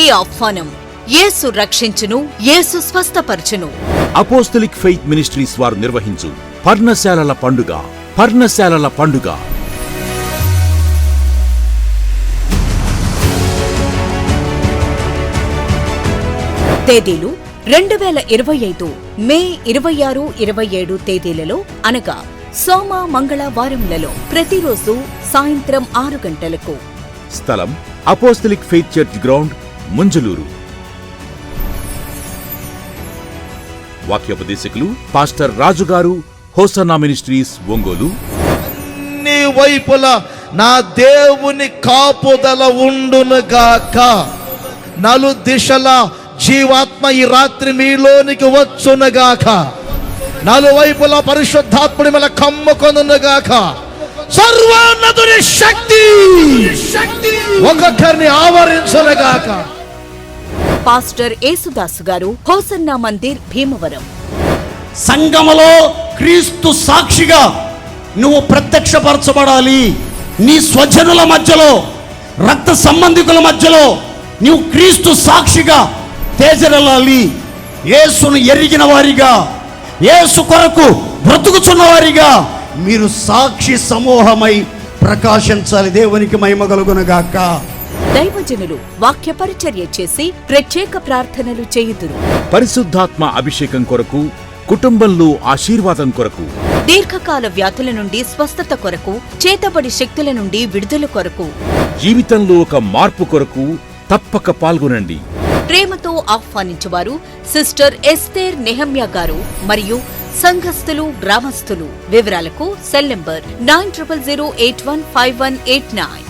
అందరికీ ఆహ్వానం. యేసు రక్షించును, యేసు స్వస్థపరచును. అపోస్తలిక్ ఫెయిత్ మినిస్ట్రీస్ వారు నిర్వహించు పర్ణశాలల పండుగ. తేదీలు 2025 మే 26, 27 తేదీలలో, అనగా సోమ మంగళ వారములలో ప్రతిరోజు సాయంత్రం 6 గంటలకు. స్థలం apostolic faith church ground, Munjaluru. వాక్యోపదేశకులు పాస్టర్ రాజుగారు, హోసన్నా మినిస్ట్రీస్, ఒంగోలు. అన్ని వైపుల నా దేవుని కాపుదల ఉండునుగాక. నలు దిశల జీవాత్మ ఈ రాత్రి మీలోనికి వచ్చునుగాక. నలువైపుల పరిశుద్ధాత్ముడి మన కమ్ముకొనుగాక. సర్వోన్నతుని శక్తి ఒక్కొక్కరిని ఆవరించునుగాక. పాస్టర్ యేసుదాసు గారు, హోసన్నా మందిర్, భీమవరం. సంఘములో క్రీస్తు సాక్షిగా నువ్వు ప్రత్యక్షపరచబడాలి. నీ స్వజనుల మధ్యలో, రక్త సంబంధికుల మధ్యలో నువ్వు క్రీస్తు సాక్షిగా తేజరలాలి. యేసును ఎరిగిన వారిగా, యేసు కొరకు బ్రతుకుచున్న వారిగా మీరు సాక్షి సమూహమై ప్రకాశించాలి. దేవునికి మహిమ కలుగునుగాక. దైవజనులు వాక్య పరిచర్య చేసి ప్రత్యేక ప్రార్థనలు చేయుదురు. పరిశుద్ధాత్మ అభిషేకం కొరకు, కుటుంబంలో ఆశీర్వాదం కొరకు, దీర్ఘకాల వ్యాధుల నుండి స్వస్థత కొరకు, చేతబడి శక్తుల నుండి విడుదల కొరకు, జీవితంలో ఒక మార్పు కొరకు తప్పక పాల్గొనండి. ప్రేమతో ఆహ్వానించువారు సిస్టర్ ఎస్తేర్ నెహమ్యా గారు మరియు సంఘస్థులు, గ్రామస్తులు. వివరాలకు సెల్ నంబర్ 9008151889.